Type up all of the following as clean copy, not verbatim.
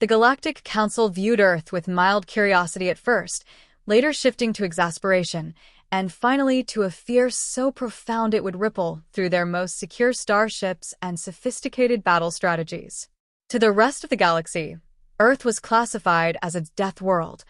The Galactic Council viewed Earth with mild curiosity at first, later shifting to exasperation, and finally to a fear so profound it would ripple through their most secure starships and sophisticated battle strategies. To the rest of the galaxy, Earth was classified as a death world,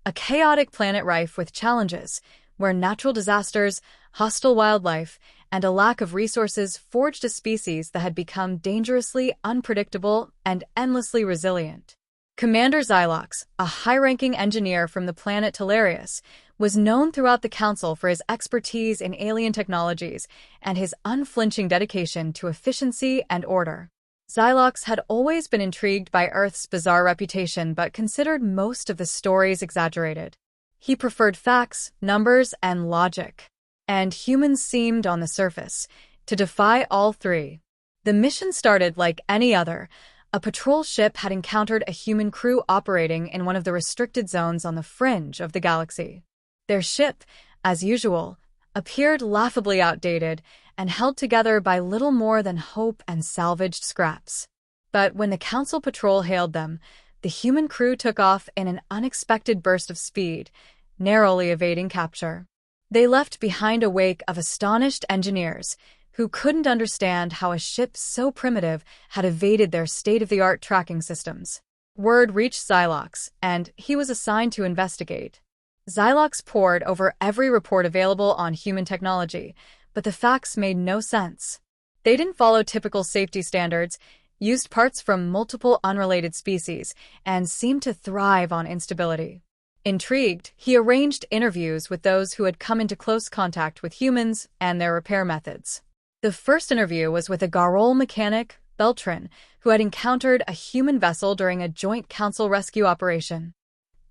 a chaotic planet rife with challenges, where natural disasters, hostile wildlife, and a lack of resources forged a species that had become dangerously unpredictable and endlessly resilient. Commander Xylox, a high-ranking engineer from the planet Telarius, was known throughout the Council for his expertise in alien technologies and his unflinching dedication to efficiency and order. Xylox had always been intrigued by Earth's bizarre reputation but considered most of the stories exaggerated. He preferred facts, numbers, and logic. And humans seemed, on the surface, to defy all three. The mission started like any other. A patrol ship had encountered a human crew operating in one of the restricted zones on the fringe of the galaxy. Their ship, as usual, appeared laughably outdated and held together by little more than hope and salvaged scraps. But when the Council patrol hailed them, the human crew took off in an unexpected burst of speed, narrowly evading capture. They left behind a wake of astonished engineers who couldn't understand how a ship so primitive had evaded their state-of-the-art tracking systems. Word reached Xylox, and he was assigned to investigate. Xylox pored over every report available on human technology, but the facts made no sense. They didn't follow typical safety standards, used parts from multiple unrelated species, and seemed to thrive on instability. Intrigued, he arranged interviews with those who had come into close contact with humans and their repair methods. The first interview was with a Garol mechanic, Beltran, who had encountered a human vessel during a joint council rescue operation.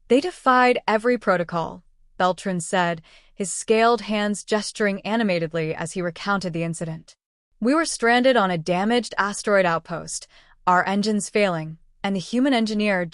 They defied every protocol, Beltran said, his scaled hands gesturing animatedly as he recounted the incident. We were stranded on a damaged asteroid outpost, our engines failing, and the human engineer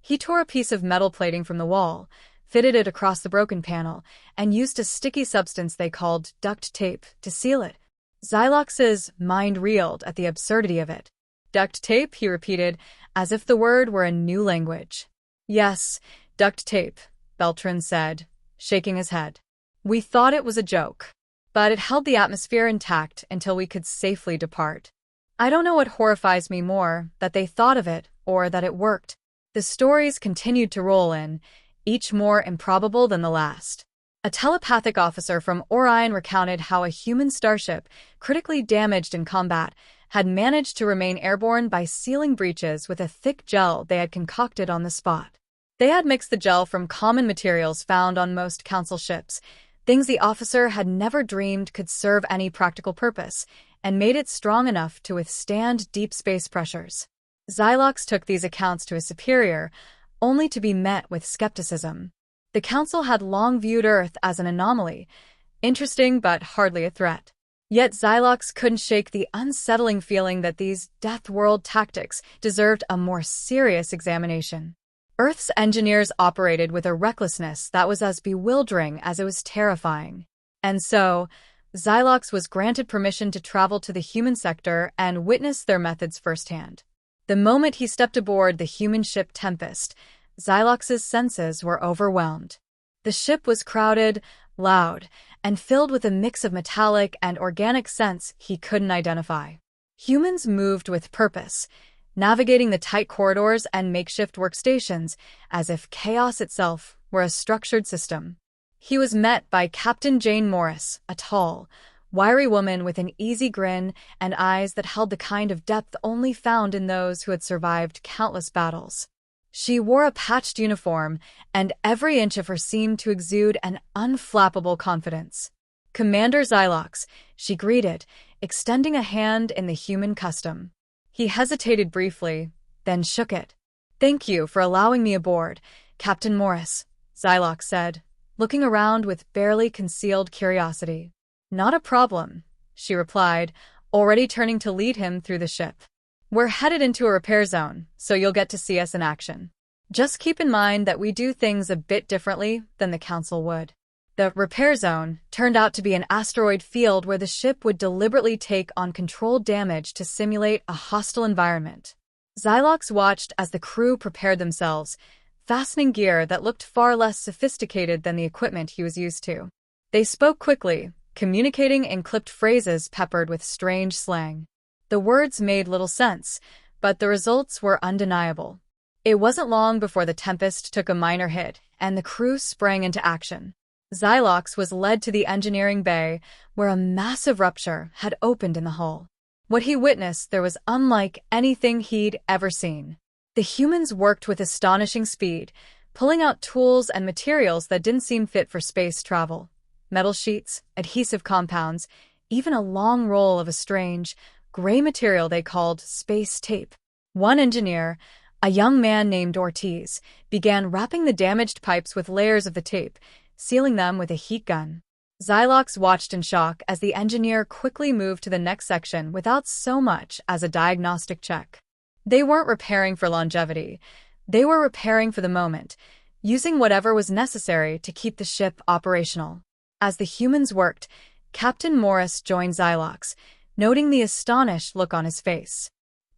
He tore a piece of metal plating from the wall, fitted it across the broken panel, and used a sticky substance they called duct tape to seal it. Xylox's mind reeled at the absurdity of it. Duct tape, he repeated, as if the word were a new language. Yes, duct tape, Beltran said, shaking his head. We thought it was a joke, but it held the atmosphere intact until we could safely depart. I don't know what horrifies me more, that they thought of it or that it worked. The stories continued to roll in, each more improbable than the last. A telepathic officer from Orion recounted how a human starship, critically damaged in combat, had managed to remain airborne by sealing breaches with a thick gel they had concocted on the spot. They had mixed the gel from common materials found on most Council ships, things the officer had never dreamed could serve any practical purpose, and made it strong enough to withstand deep space pressures. Xylox took these accounts to his superior, only to be met with skepticism. The Council had long viewed Earth as an anomaly, interesting but hardly a threat. Yet Xylox couldn't shake the unsettling feeling that these Deathworld Tactics deserved a more serious examination. Earth's engineers operated with a recklessness that was as bewildering as it was terrifying. And so, Xylox was granted permission to travel to the human sector and witness their methods firsthand. The moment he stepped aboard the human ship Tempest, Xylox's senses were overwhelmed. The ship was crowded, loud, and filled with a mix of metallic and organic scents he couldn't identify. Humans moved with purpose, navigating the tight corridors and makeshift workstations as if chaos itself were a structured system. He was met by Captain Jane Morris, a tall, wiry woman with an easy grin and eyes that held the kind of depth only found in those who had survived countless battles. She wore a patched uniform, and every inch of her seemed to exude an unflappable confidence. Commander Xylox, she greeted, extending a hand in the human custom. He hesitated briefly, then shook it. Thank you for allowing me aboard, Captain Morris, Xylox said, looking around with barely concealed curiosity. Not a problem, she replied, already turning to lead him through the ship. We're headed into a repair zone, so you'll get to see us in action. Just keep in mind that we do things a bit differently than the Council would. The repair zone turned out to be an asteroid field where the ship would deliberately take on controlled damage to simulate a hostile environment. Xylox watched as the crew prepared themselves, fastening gear that looked far less sophisticated than the equipment he was used to. They spoke quickly, communicating in clipped phrases peppered with strange slang. The words made little sense, but the results were undeniable. It wasn't long before the Tempest took a minor hit, and the crew sprang into action. Xylox was led to the engineering bay, where a massive rupture had opened in the hull. What he witnessed there was unlike anything he'd ever seen. The humans worked with astonishing speed, pulling out tools and materials that didn't seem fit for space travel. Metal sheets, adhesive compounds, even a long roll of a strange, gray material they called space tape. One engineer, a young man named Ortiz, began wrapping the damaged pipes with layers of the tape, sealing them with a heat gun. Xylox watched in shock as the engineer quickly moved to the next section without so much as a diagnostic check. They weren't repairing for longevity. They were repairing for the moment, using whatever was necessary to keep the ship operational. As the humans worked, Captain Morris joined Xylox, noting the astonished look on his face.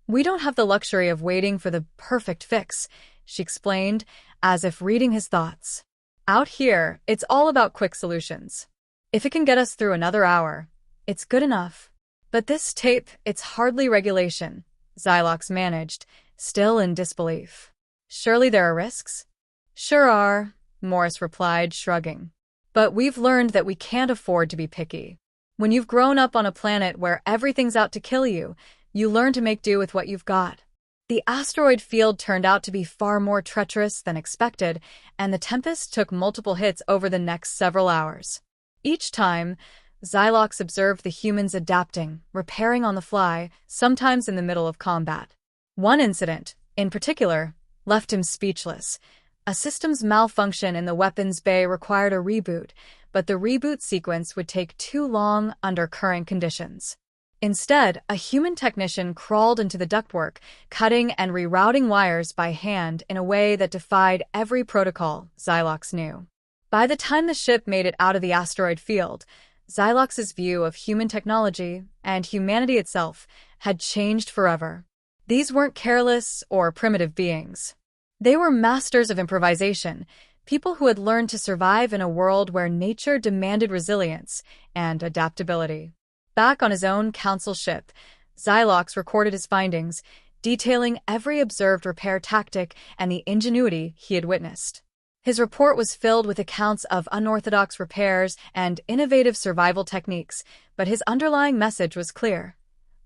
"We don't have the luxury of waiting for the perfect fix," she explained, as if reading his thoughts. "Out here, it's all about quick solutions. If it can get us through another hour, it's good enough." "But this tape, it's hardly regulation," Xylox managed, still in disbelief. "Surely there are risks?" "Sure are," Morris replied, shrugging. "But we've learned that we can't afford to be picky. When you've grown up on a planet where everything's out to kill you, you learn to make do with what you've got." The asteroid field turned out to be far more treacherous than expected, and the Tempest took multiple hits over the next several hours. Each time, Xylox observed the humans adapting, repairing on the fly, sometimes in the middle of combat. One incident, in particular, left him speechless. A system's malfunction in the weapons bay required a reboot, but the reboot sequence would take too long under current conditions. Instead, a human technician crawled into the ductwork, cutting and rerouting wires by hand in a way that defied every protocol Xylox knew. By the time the ship made it out of the asteroid field, Xylox's view of human technology and humanity itself had changed forever. These weren't careless or primitive beings. They were masters of improvisation, people who had learned to survive in a world where nature demanded resilience and adaptability. Back on his own council ship, Xylox recorded his findings, detailing every observed repair tactic and the ingenuity he had witnessed. His report was filled with accounts of unorthodox repairs and innovative survival techniques, but his underlying message was clear.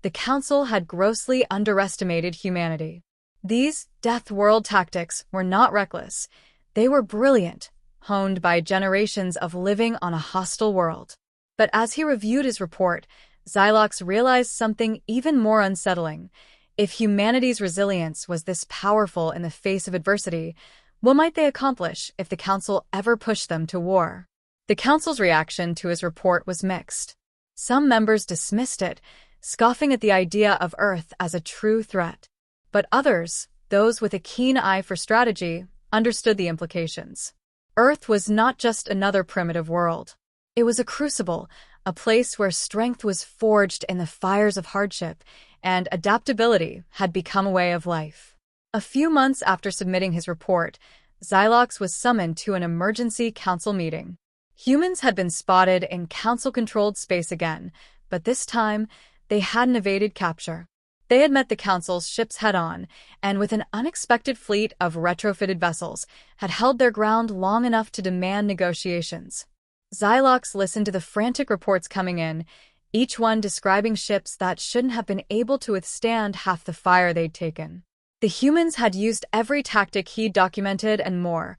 The Council had grossly underestimated humanity. These Deathworld Tactics were not reckless. They were brilliant, honed by generations of living on a hostile world. But as he reviewed his report, Xylox realized something even more unsettling. If humanity's resilience was this powerful in the face of adversity, what might they accomplish if the Council ever pushed them to war? The Council's reaction to his report was mixed. Some members dismissed it, scoffing at the idea of Earth as a true threat. But others, those with a keen eye for strategy, understood the implications. Earth was not just another primitive world. It was a crucible, a place where strength was forged in the fires of hardship, and adaptability had become a way of life. A few months after submitting his report, Xylox was summoned to an emergency council meeting. Humans had been spotted in council-controlled space again, but this time, they hadn't evaded capture. They had met the Council's ships head-on, and with an unexpected fleet of retrofitted vessels, had held their ground long enough to demand negotiations. Xylox listened to the frantic reports coming in, each one describing ships that shouldn't have been able to withstand half the fire they'd taken. The humans had used every tactic he'd documented and more,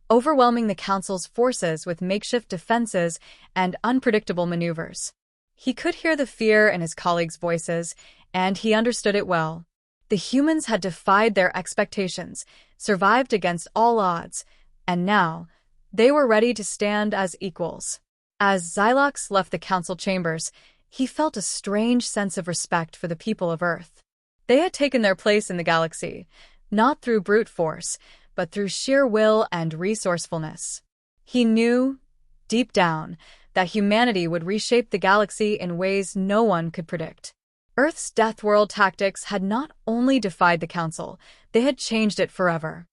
overwhelming the Council's forces with makeshift defenses and unpredictable maneuvers. He could hear the fear in his colleagues' voices, and he understood it well. The humans had defied their expectations, survived against all odds, and now, they were ready to stand as equals. As Xylox left the council chambers, he felt a strange sense of respect for the people of Earth. They had taken their place in the galaxy, not through brute force, but through sheer will and resourcefulness. He knew, deep down, that humanity would reshape the galaxy in ways no one could predict. Earth's Deathworld Tactics had not only defied the Council, they had changed it forever.